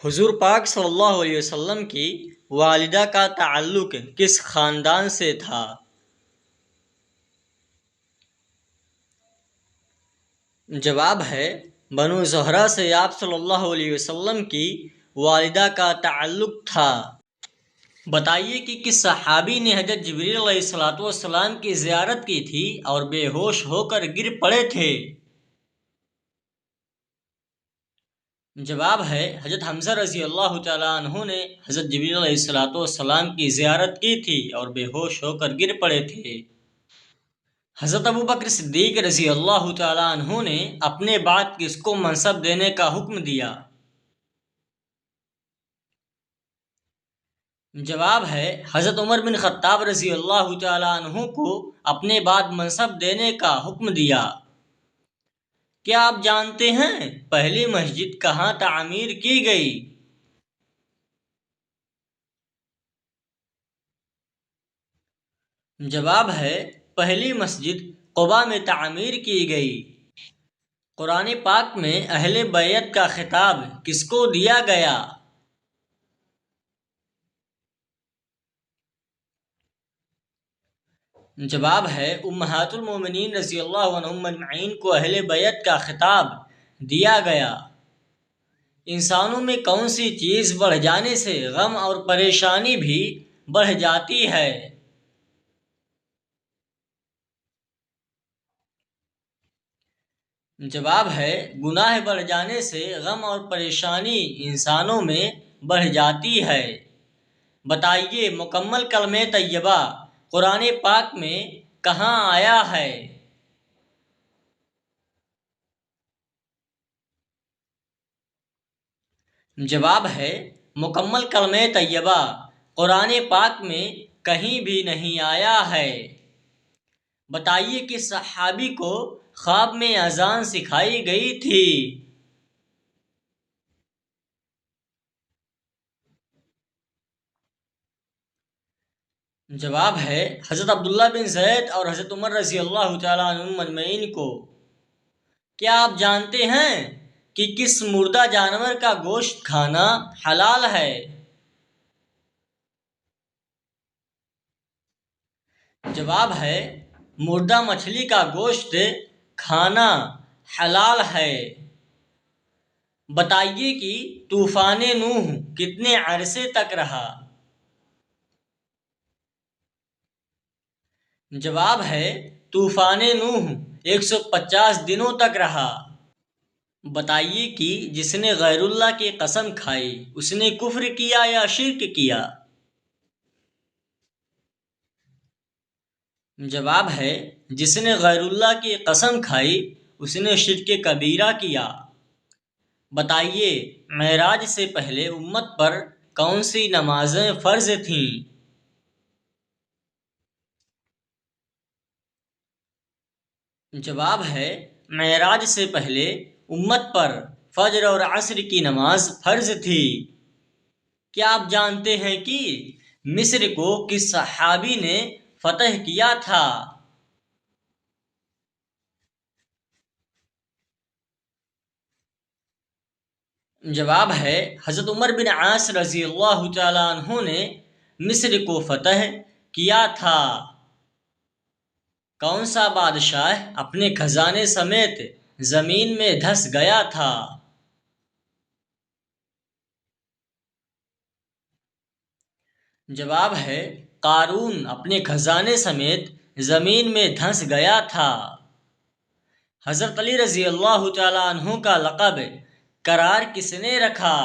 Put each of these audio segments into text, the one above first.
حضور پاک صلی اللہ علیہ وسلم کی والدہ کا تعلق کس خاندان سے تھا؟ جواب ہے، بنو زہرہ سے آپ صلی اللہ علیہ وسلم کی والدہ کا تعلق تھا۔ بتائیے کہ کس صحابی نے حضرت جبریل علیہ السلام کی زیارت کی تھی اور بے ہوش ہو کر گر پڑے تھے؟ جواب ہے، حضرت حمزہ رضی اللہ تعالیٰ عنہ نے حضرت جبریل علیہ السلام کی زیارت کی تھی اور بے ہوش ہو کر گر پڑے تھے۔ حضرت ابوبکر صدیق رضی اللہ تعالیٰ عنہ نے اپنے بعد کس کو منصب دینے کا حکم دیا؟ جواب ہے، حضرت عمر بن خطاب رضی اللہ تعالیٰ عنہ کو اپنے بعد منصب دینے کا حکم دیا۔ کیا آپ جانتے ہیں پہلی مسجد کہاں تعمیر کی گئی؟ جواب ہے، پہلی مسجد قباء میں تعمیر کی گئی۔ قرآن پاک میں اہل بیت کا خطاب کس کو دیا گیا؟ جواب ہے، امہات المومنین رضی اللہ عنہم اجمعین کو اہل بیت کا خطاب دیا گیا۔ انسانوں میں کون سی چیز بڑھ جانے سے غم اور پریشانی بھی بڑھ جاتی ہے؟ جواب ہے، گناہ بڑھ جانے سے غم اور پریشانی انسانوں میں بڑھ جاتی ہے۔ بتائیے، مکمل کلمہ طیبہ قرآن پاک میں کہاں آیا ہے؟ جواب ہے، مکمل کلمہ طیبہ قرآن پاک میں کہیں بھی نہیں آیا ہے۔ بتائیے کہ صحابی کو خواب میں اذان سکھائی گئی تھی؟ جواب ہے، حضرت عبداللہ بن زید اور حضرت عمر رضی اللہ تعالیٰ عنہم اجمعین کو۔ کیا آپ جانتے ہیں کہ کس مردہ جانور کا گوشت کھانا حلال ہے؟ جواب ہے، مردہ مچھلی کا گوشت کھانا حلال ہے۔ بتائیے کہ طوفان نوح کتنے عرصے تک رہا؟ جواب ہے، طوفان نوح 150 دنوں تک رہا۔ بتائیے کہ جس نے غیر اللہ کی قسم کھائی اس نے کفر کیا یا شرک کیا؟ جواب ہے، جس نے غیر اللہ کی قسم کھائی اس نے شرک کبیرہ کیا۔ بتائیے، معراج سے پہلے امت پر کون سی نمازیں فرض تھیں؟ جواب ہے، معراج سے پہلے امت پر فجر اور عصر کی نماز فرض تھی۔ کیا آپ جانتے ہیں کہ مصر کو کس صحابی نے فتح کیا تھا؟ جواب ہے، حضرت عمر بن عاص رضی اللہ تعالیٰ عنہ نے مصر کو فتح کیا تھا۔ کون سا بادشاہ اپنے خزانے سمیت زمین میں دھس گیا تھا؟ جواب ہے، قارون اپنے خزانے سمیت زمین میں دھس گیا تھا۔ حضرت علی رضی اللہ تعالیٰ عنہ کا لقب قرار کس نے رکھا؟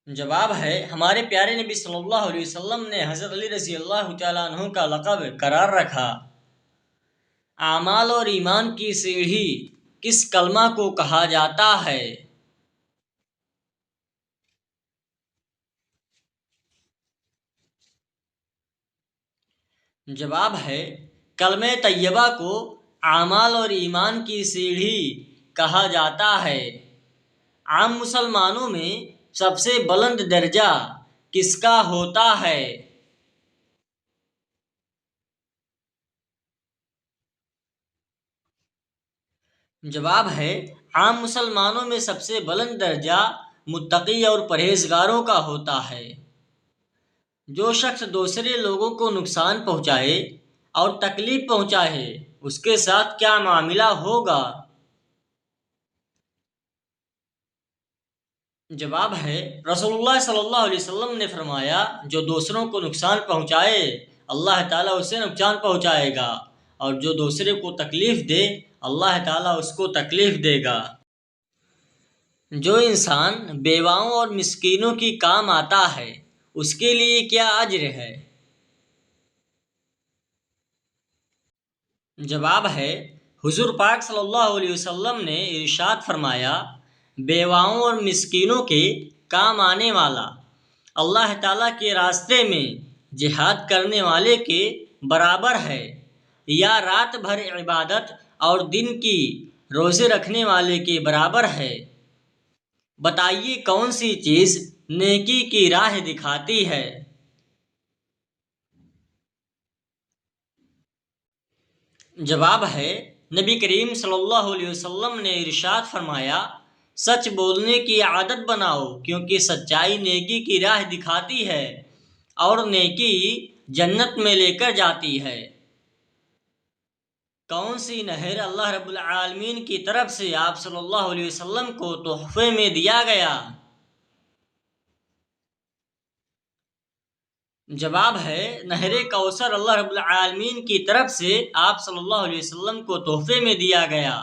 جواب ہے، ہمارے پیارے نبی صلی اللہ علیہ وسلم نے حضرت علی رضی اللہ تعالیٰ عنہ کا لقب قرار رکھا۔ اعمال اور ایمان کی سیڑھی کس کلمہ کو کہا جاتا ہے؟ جواب ہے، کلمہ طیبہ کو اعمال اور ایمان کی سیڑھی کہا جاتا ہے۔ عام مسلمانوں میں سب سے بلند درجہ کس کا ہوتا ہے؟ جواب ہے، عام مسلمانوں میں سب سے بلند درجہ متقی اور پرہیزگاروں کا ہوتا ہے۔ جو شخص دوسرے لوگوں کو نقصان پہنچائے اور تکلیف پہنچائے اس کے ساتھ کیا معاملہ ہوگا؟ جواب ہے، رسول اللہ صلی اللہ علیہ وسلم نے فرمایا، جو دوسروں کو نقصان پہنچائے اللہ تعالیٰ اسے نقصان پہنچائے گا، اور جو دوسرے کو تکلیف دے اللہ تعالیٰ اس کو تکلیف دے گا۔ جو انسان بیواؤں اور مسکینوں کی کام آتا ہے اس کے لیے کیا اجر ہے؟ جواب ہے، حضور پاک صلی اللہ علیہ وسلم نے ارشاد فرمایا، بیواؤں اور مسکینوں کے کام آنے والا اللہ تعالیٰ کے راستے میں جہاد کرنے والے کے برابر ہے، یا رات بھر عبادت اور دن کی روزے رکھنے والے کے برابر ہے۔ بتائیے کون سی چیز نیکی کی راہ دکھاتی ہے؟ جواب ہے، نبی کریم صلی اللہ علیہ وسلم نے ارشاد فرمایا، سچ بولنے کی عادت بناؤ کیونکہ سچائی نیکی کی راہ دکھاتی ہے اور نیکی جنت میں لے کر جاتی ہے۔ کون سی نہر اللہ رب العالمین کی طرف سے آپ صلی اللہ علیہ وسلم کو تحفے میں دیا گیا؟ جواب ہے، نہر کوثر اللہ رب العالمین کی طرف سے آپ صلی اللہ علیہ وسلم کو تحفے میں دیا گیا۔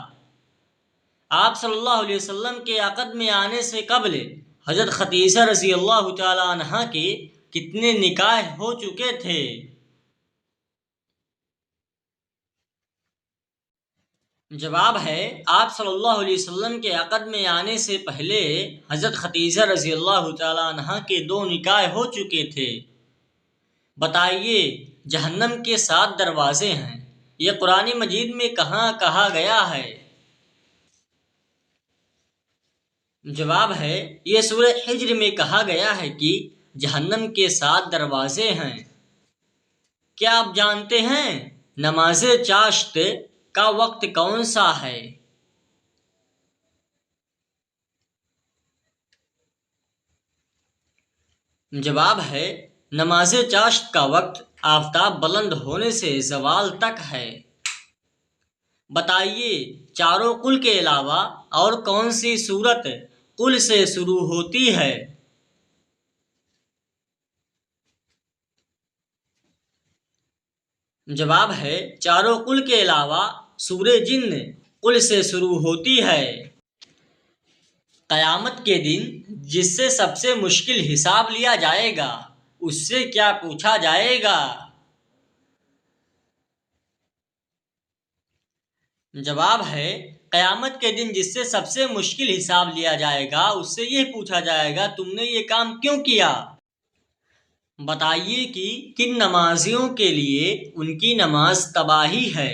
آپ صلی اللہ علیہ وسلم کے عقد میں آنے سے قبل حضرت خدیجہ رضی اللہ تعالی عنہا کے کتنے نکاح ہو چکے تھے؟ جواب ہے، آپ صلی اللہ علیہ وسلم کے عقد میں آنے سے پہلے حضرت خدیجہ رضی اللہ تعالی عنہا کے 2 نکاح ہو چکے تھے۔ بتائیے جہنم کے 7 دروازے ہیں، یہ قرآن مجید میں کہاں کہا گیا ہے؟ جواب ہے، یہ سورہ حجر میں کہا گیا ہے کہ جہنم کے 7 دروازے ہیں۔ کیا آپ جانتے ہیں نماز چاشت کا وقت کون سا ہے؟ جواب ہے، نماز چاشت کا وقت آفتاب بلند ہونے سے زوال تک ہے۔ بتائیے چاروں قل کے علاوہ اور کون سی سورت قل سے شروع ہوتی ہے؟ جواب ہے، چاروں قل کے علاوہ سورہ جن قل سے شروع ہوتی ہے۔ قیامت کے دن جس سے سب سے مشکل حساب لیا جائے گا اس سے کیا پوچھا جائے گا؟ جواب ہے، قیامت کے دن جس سے سب سے مشکل حساب لیا جائے گا اس سے یہ پوچھا جائے گا، تم نے یہ کام کیوں کیا؟ بتائیے کہ کن نمازیوں کے لیے ان کی نماز تباہی ہے؟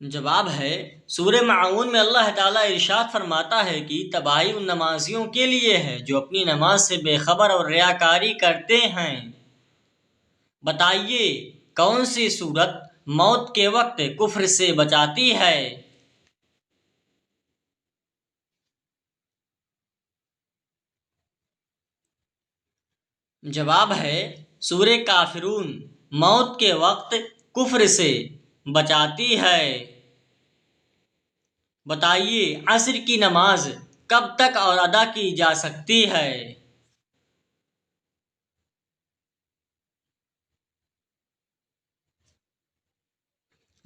جواب ہے، سورہ معون میں اللہ تعالیٰ ارشاد فرماتا ہے کہ تباہی ان نمازیوں کے لیے ہے جو اپنی نماز سے بے خبر اور ریاکاری کرتے ہیں۔ بتائیے کون سی سورت موت کے وقت کفر سے بچاتی ہے؟ جواب ہے، سورہ کافرون موت کے وقت کفر سے بچاتی ہے۔ بتائیے عصر کی نماز کب تک اور ادا کی جا سکتی ہے؟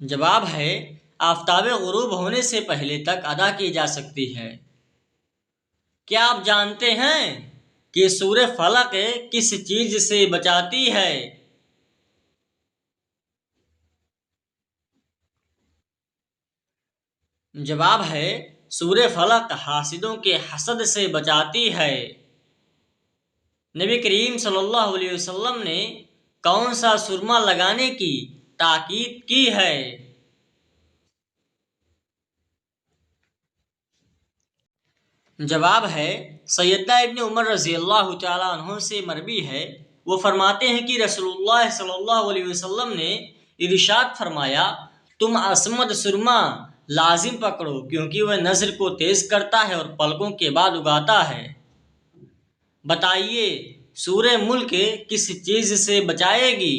جواب ہے، آفتاب غروب ہونے سے پہلے تک ادا کی جا سکتی ہے۔ کیا آپ جانتے ہیں کہ سورہ فلق کس چیز سے بچاتی ہے؟ جواب ہے، سورہ فلق حاسدوں کے حسد سے بچاتی ہے۔ نبی کریم صلی اللہ علیہ وسلم نے کون سا سرما لگانے کی تاکید کی ہے؟ جواب ہے، سیدنا ابن عمر رضی اللہ تعالیٰ عنہ سے مروی ہے، وہ فرماتے ہیں کہ رسول اللہ صلی اللہ علیہ وسلم نے ارشاد فرمایا، تم عصمت سرما لازم پکڑو کیونکہ وہ نظر کو تیز کرتا ہے اور پلکوں کے بعد اگاتا ہے۔ بتائیے سورہ ملک کس چیز سے بچائے گی؟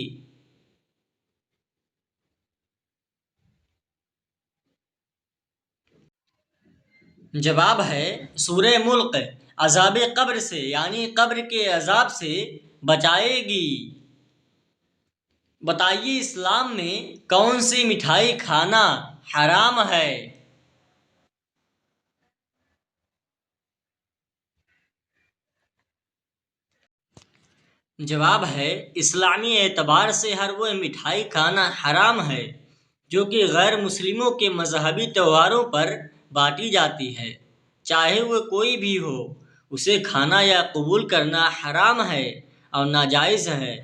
جواب ہے سورہ ملک عذاب قبر سے یعنی قبر کے عذاب سے بچائے گی۔ بتائیے اسلام میں کون سی مٹھائی کھانا حرام ہے؟ جواب ہے اسلامی اعتبار سے ہر وہ مٹھائی کھانا حرام ہے جو کہ غیر مسلموں کے مذہبی تہواروں پر بانٹی جاتی ہے، چاہے وہ کوئی بھی ہو، اسے کھانا یا قبول کرنا حرام ہے اور ناجائز ہے۔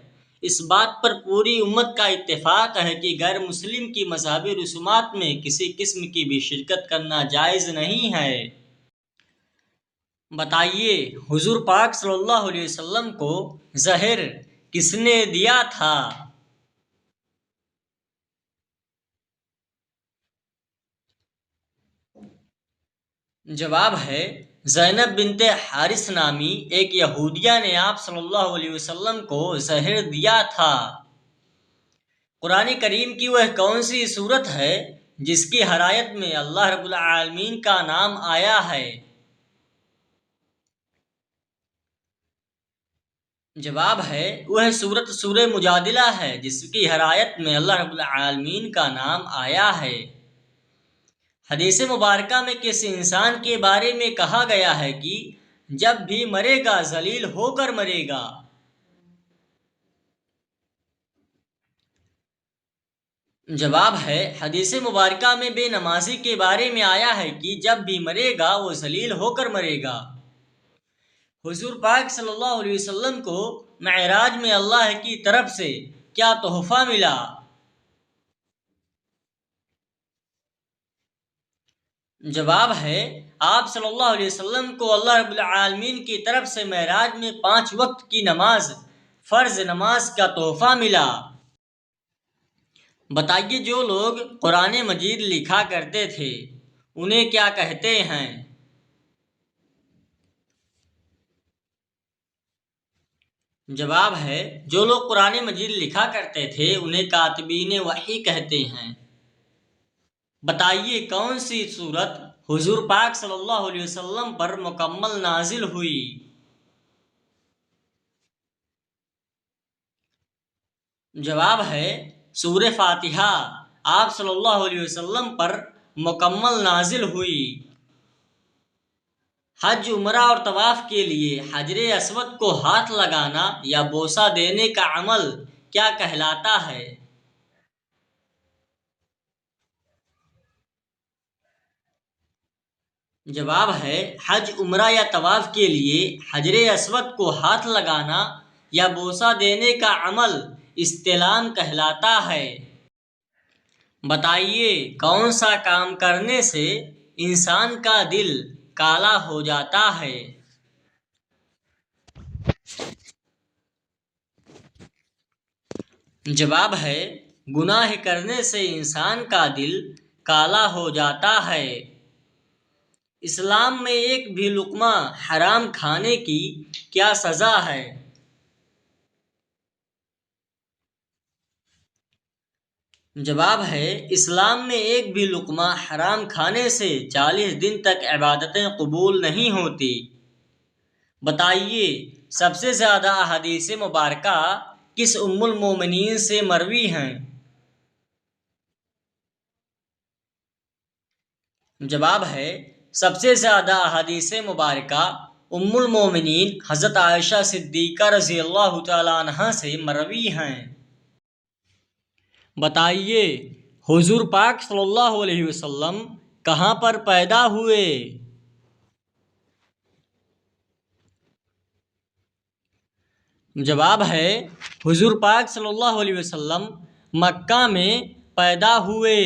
اس بات پر پوری امت کا اتفاق ہے کہ غیر مسلم کی مذہبی رسومات میں کسی قسم کی بھی شرکت کرنا جائز نہیں ہے۔ بتائیے حضور پاک صلی اللہ علیہ وسلم کو زہر کس نے دیا تھا؟ جواب ہے زینب بنت حارث نامی ایک یہودیہ نے آپ صلی اللہ علیہ وسلم کو زہر دیا تھا۔ قرآن کریم کی وہ کون سی سورت ہے جس کی ہر آیت میں اللہ رب العالمین کا نام آیا ہے؟ جواب ہے وہ سورہ مجادلہ ہے جس کی ہر آیت میں اللہ رب العالمین کا نام آیا ہے۔ حدیث مبارکہ میں کس انسان کے بارے میں کہا گیا ہے کہ جب بھی مرے گا ذلیل ہو کر مرے گا؟ جواب ہے حدیث مبارکہ میں بے نمازی کے بارے میں آیا ہے کہ جب بھی مرے گا وہ ذلیل ہو کر مرے گا۔ حضور پاک صلی اللہ علیہ وسلم کو معراج میں اللہ کی طرف سے کیا تحفہ ملا؟ جواب ہے آپ صلی اللہ علیہ وسلم کو اللہ رب العالمین کی طرف سے معراج میں 5 وقت کی نماز، فرض نماز کا تحفہ ملا۔ بتائیے جو لوگ قرآن مجید لکھا کرتے تھے انہیں کیا کہتے ہیں؟ جواب ہے جو لوگ قرآن مجید لکھا کرتے تھے انہیں کاتبین وحی کہتے ہیں۔ بتائیے کون سی سورت حضور پاک صلی اللہ علیہ وسلم پر مکمل نازل ہوئی؟ جواب ہے سورہ فاتحہ آپ صلی اللہ علیہ وسلم پر مکمل نازل ہوئی۔ حج، عمرہ اور طواف کے لیے حجر اسود کو ہاتھ لگانا یا بوسہ دینے کا عمل کیا کہلاتا ہے؟ جواب ہے حج، عمرہ یا طواف کے لیے حجر اسود کو ہاتھ لگانا یا بوسہ دینے کا عمل استلام کہلاتا ہے۔ بتائیے کون سا کام کرنے سے انسان کا دل کالا ہو جاتا ہے؟ جواب ہے گناہ کرنے سے انسان کا دل کالا ہو جاتا ہے۔ اسلام میں ایک بھی لقمہ حرام کھانے کی کیا سزا ہے؟ جواب ہے اسلام میں ایک بھی لقمہ حرام کھانے سے 40 دن تک عبادتیں قبول نہیں ہوتی۔ بتائیے سب سے زیادہ احادیث مبارکہ کس ام المومنین سے مروی ہیں؟ جواب ہے سب سے زیادہ احادیث مبارکہ ام المومنین حضرت عائشہ صدیقہ رضی اللہ تعالیٰ عنہا سے مروی ہیں۔ بتائیے حضور پاک صلی اللہ علیہ وسلم کہاں پر پیدا ہوئے؟ جواب ہے حضور پاک صلی اللہ علیہ وسلم مکہ میں پیدا ہوئے۔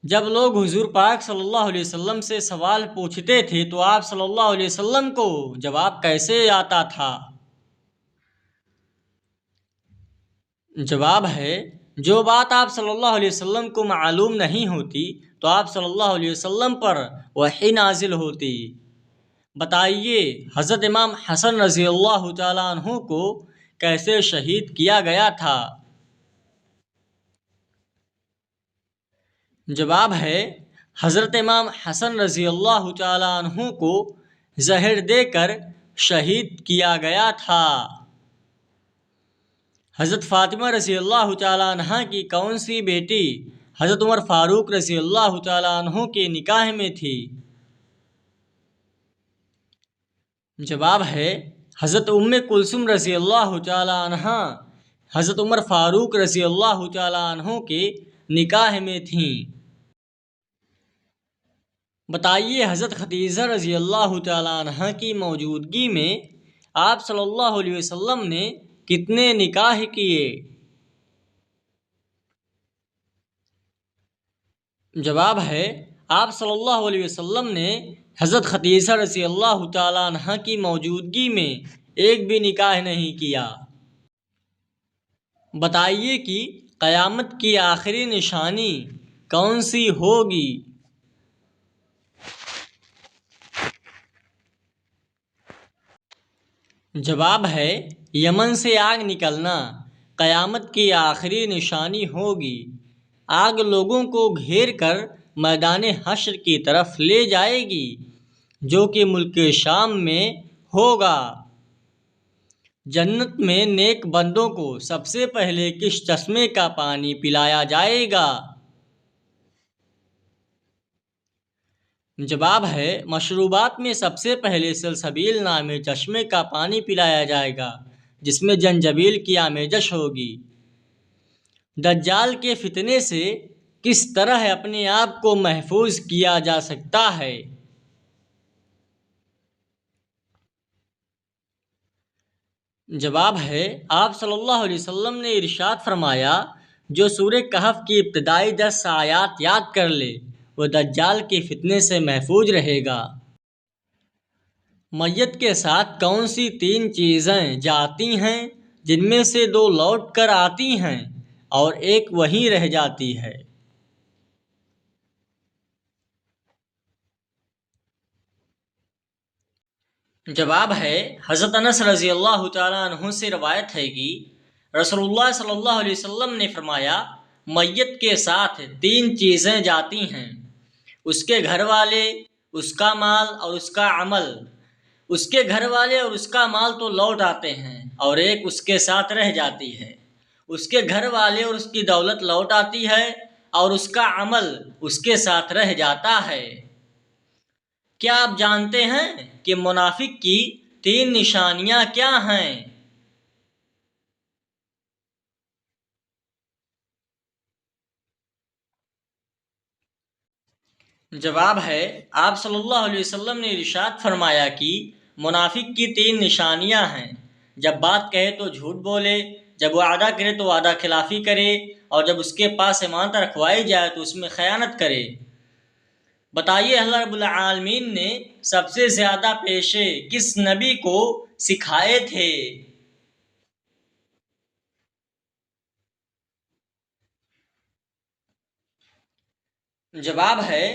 جب لوگ حضور پاک صلی اللہ علیہ وسلم سے سوال پوچھتے تھے تو آپ صلی اللہ علیہ وسلم کو جواب کیسے آتا تھا؟ جواب ہے جو بات آپ صلی اللہ علیہ وسلم کو معلوم نہیں ہوتی تو آپ صلی اللہ علیہ وسلم پر وحی نازل ہوتی۔ بتائیے حضرت امام حسن رضی اللہ تعالیٰ عنہ کو کیسے شہید کیا گیا تھا؟ جواب ہے حضرت امام حسن رضی اللہ تعالیٰ عنہ کو زہر دے کر شہید کیا گیا تھا۔ حضرت فاطمہ رضی اللہ تعالیٰ عنہ کی کون سی بیٹی حضرت عمر فاروق رضی اللہ تعالیٰ عنہ کے نکاح میں تھی؟ جواب ہے حضرت ام کلثوم رضی اللہ تعالیٰ عنہ حضرت عمر فاروق رضی اللہ تعالیٰ عنہ کے نکاح میں تھیں۔ بتائیے حضرت خدیجہ رضی اللہ تعالیٰ عنہ کی موجودگی میں آپ صلی اللہ علیہ وسلم نے کتنے نکاح کیے؟ جواب ہے آپ صلی اللہ علیہ وسلم نے حضرت خدیجہ رضی اللہ تعالیٰ عنہ کی موجودگی میں ایک بھی نکاح نہیں کیا۔ بتائیے کہ قیامت کی آخری نشانی کون سی ہوگی؟ جواب ہے یمن سے آگ نکلنا قیامت کی آخری نشانی ہوگی۔ آگ لوگوں کو گھیر کر میدان حشر کی طرف لے جائے گی جو کہ ملک شام میں ہوگا۔ جنت میں نیک بندوں کو سب سے پہلے کس چشمے کا پانی پلایا جائے گا؟ جواب ہے مشروبات میں سب سے پہلے سلسبیل نامی چشمے کا پانی پلایا جائے گا جس میں زنجبیل کی آمیزش ہوگی۔ دجال کے فتنے سے کس طرح اپنے آپ کو محفوظ کیا جا سکتا ہے؟ جواب ہے آپ صلی اللہ علیہ وسلم نے ارشاد فرمایا جو سورہ کہف کی ابتدائی 10 آیات یاد کر لے وہ دجال کے فتنے سے محفوظ رہے گا۔ میت کے ساتھ کون سی 3 چیزیں جاتی ہیں جن میں سے 2 لوٹ کر آتی ہیں اور ایک وہیں رہ جاتی ہے؟ جواب ہے حضرت انس رضی اللہ تعالیٰ عنہ سے روایت ہے کہ رسول اللہ صلی اللہ علیہ وسلم نے فرمایا میت کے ساتھ 3 چیزیں جاتی ہیں، اس کے گھر والے، اس کا مال اور اس کا عمل۔ اس کے گھر والے اور اس کا مال تو لوٹ آتے ہیں اور ایک اس کے ساتھ رہ جاتی ہے۔ اس کے گھر والے اور اس کی دولت لوٹ آتی ہے اور اس کا عمل اس کے ساتھ رہ جاتا ہے۔ کیا آپ جانتے ہیں کہ منافق کی 3 نشانیاں کیا ہیں؟ جواب ہے آپ صلی اللہ علیہ وسلم نے ارشاد فرمایا کہ منافق کی 3 نشانیاں ہیں، جب بات کہے تو جھوٹ بولے، جب وعدہ کرے تو وعدہ خلافی کرے اور جب اس کے پاس امانت رکھوائی جائے تو اس میں خیانت کرے۔ بتائیے اللہ رب العالمین نے سب سے زیادہ پیشے کس نبی کو سکھائے تھے؟ جواب ہے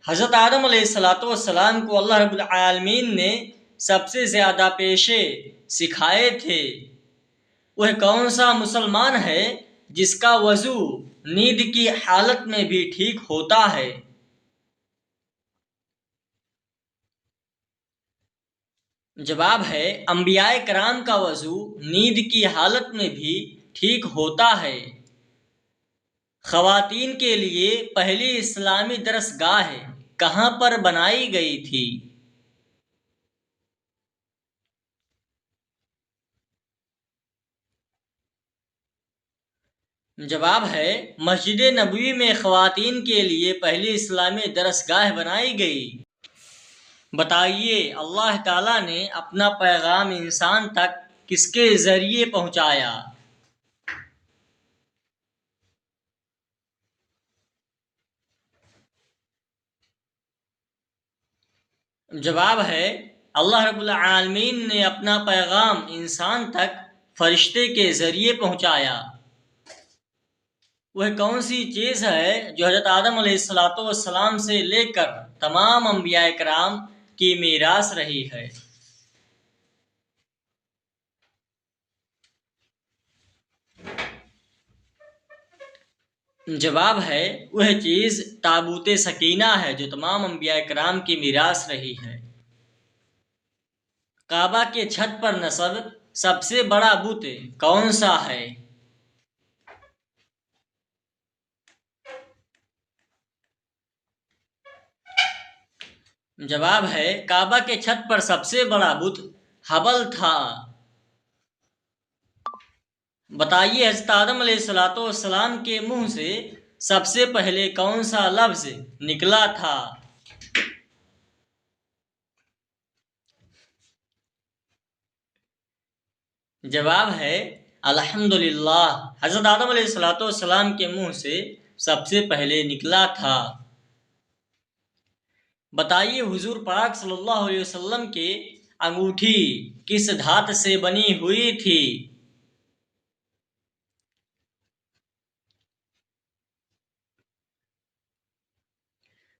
حضرت آدم علیہ السلام کو اللہ رب العالمین نے سب سے زیادہ پیشے سکھائے تھے۔ وہ کون سا مسلمان ہے جس کا وضو نیند کی حالت میں بھی ٹھیک ہوتا ہے؟ جواب ہے انبیاء کرام کا وضو نیند کی حالت میں بھی ٹھیک ہوتا ہے۔ خواتین کے لیے پہلی اسلامی درسگاہ کہاں پر بنائی گئی تھی؟ جواب ہے مسجد نبوی میں خواتین کے لیے پہلی اسلامی درسگاہ بنائی گئی۔ بتائیے اللہ تعالیٰ نے اپنا پیغام انسان تک کس کے ذریعے پہنچایا؟ جواب ہے اللہ رب العالمین نے اپنا پیغام انسان تک فرشتے کے ذریعے پہنچایا۔ وہ کون سی چیز ہے جو حضرت آدم علیہ السلام سے لے کر تمام انبیاء کرام کی میراث رہی ہے؟ جواب ہے وہ چیز تابوت سکینہ ہے جو تمام انبیاء کرام کی میراث رہی ہے۔ کعبہ کے چھت پر نصب سب سے بڑا بت کون سا ہے؟ جواب ہے کعبہ کے چھت پر سب سے بڑا بت حبل تھا۔ بتائیے حضرت آدم علیہ السلام کے منہ سے سب سے پہلے کون سا لفظ نکلا تھا؟ جواب ہے الحمدللہ، حضرت آدم علیہ السلام کے منہ سے سب سے پہلے نکلا تھا۔ بتائیے حضور پاک صلی اللہ علیہ وسلم کی انگوٹھی کس دھات سے بنی ہوئی تھی؟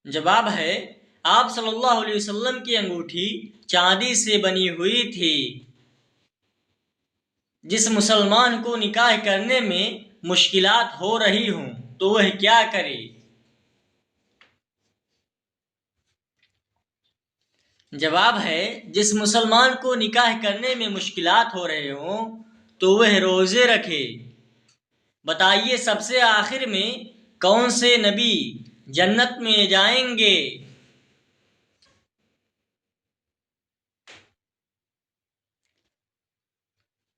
جواب ہے آپ صلی اللہ علیہ وسلم کی انگوٹھی چاندی سے بنی ہوئی تھی۔ جس مسلمان کو نکاح کرنے میں مشکلات ہو رہی ہوں تو وہ کیا کرے؟ جواب ہے جس مسلمان کو نکاح کرنے میں مشکلات ہو رہے ہوں تو وہ روزے رکھے۔ بتائیے سب سے آخر میں کون سے نبی جنت میں جائیں گے؟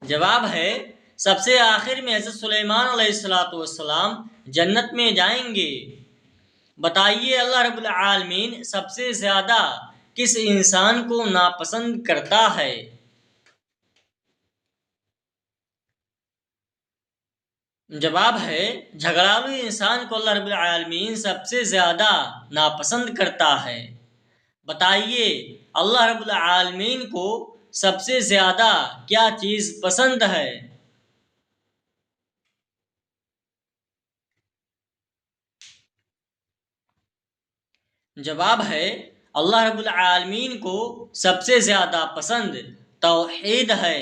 جواب ہے سب سے آخر میں حضرت سلیمان علیہ السلام جنت میں جائیں گے۔ بتائیے اللہ رب العالمین سب سے زیادہ کس انسان کو ناپسند کرتا ہے؟ جواب ہے جھگڑالو انسان کو اللہ رب العالمین سب سے زیادہ ناپسند کرتا ہے۔ بتائیے اللہ رب العالمین کو سب سے زیادہ کیا چیز پسند ہے؟ جواب ہے اللہ رب العالمین کو سب سے زیادہ پسند توحید ہے۔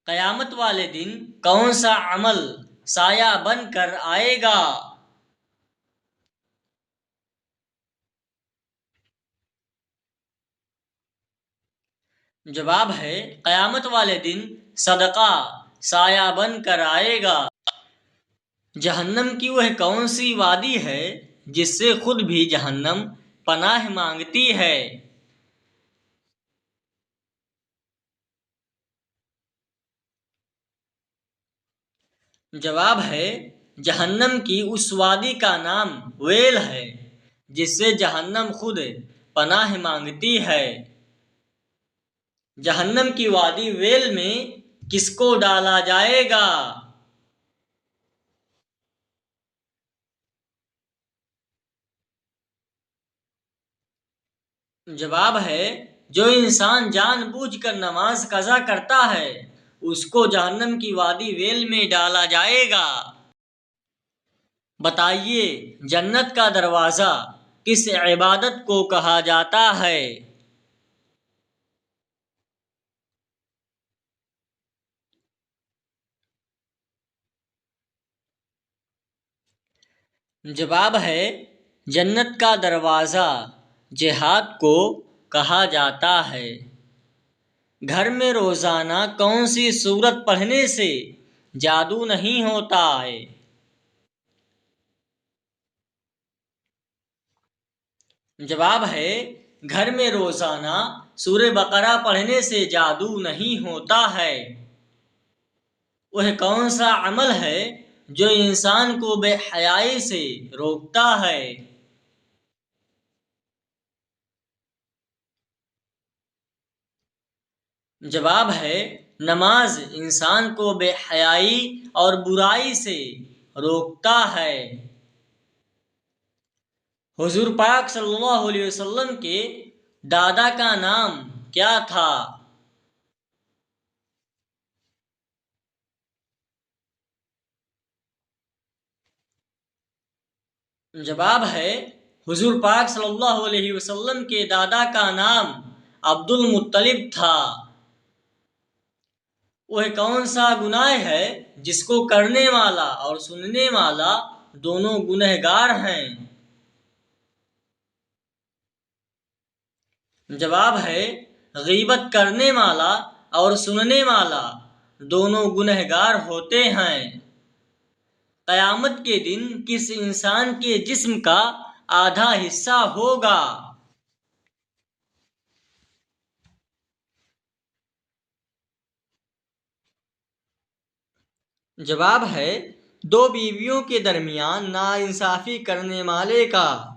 قیامت والے دن کون سا عمل سایہ بن کر آئے گا؟ جواب ہے قیامت والے دن صدقہ سایہ بن کر آئے گا۔ جہنم کی وہ کون سی وادی ہے جس سے خود بھی جہنم پناہ مانگتی ہے؟ جواب ہے جہنم کی اس وادی کا نام ویل ہے جس سے جہنم خود پناہ مانگتی ہے۔ جہنم کی وادی ویل میں کس کو ڈالا جائے گا؟ جواب ہے جو انسان جان بوجھ کر نماز قضا کرتا ہے اس کو جہنم کی وادی ویل میں ڈالا جائے گا۔ بتائیے جنت کا دروازہ کس عبادت کو کہا جاتا ہے؟ جواب ہے جنت کا دروازہ جہاد کو کہا جاتا ہے۔ گھر میں روزانہ کون سی سورت پڑھنے سے جادو نہیں ہوتا ہے؟ جواب ہے گھر میں روزانہ سورہ بقرہ پڑھنے سے جادو نہیں ہوتا ہے۔ وہ کون سا عمل ہے جو انسان کو بے حیائی سے روکتا ہے؟ جواب ہے نماز انسان کو بے حیائی اور برائی سے روکتا ہے۔ حضور پاک صلی اللہ علیہ وسلم کے دادا کا نام کیا تھا؟ جواب ہے حضور پاک صلی اللہ علیہ وسلم کے دادا کا نام عبد المطلب تھا۔ وہ کون سا گناہ ہے جس کو کرنے والا اور سننے والا دونوں گنہگار ہیں؟ جواب ہے غیبت کرنے والا اور سننے والا دونوں گنہگار ہوتے ہیں۔ قیامت کے دن کس انسان کے جسم کا آدھا حصہ ہوگا؟ جواب ہے دو بیویوں کے درمیان ناانصافی کرنے والے کا۔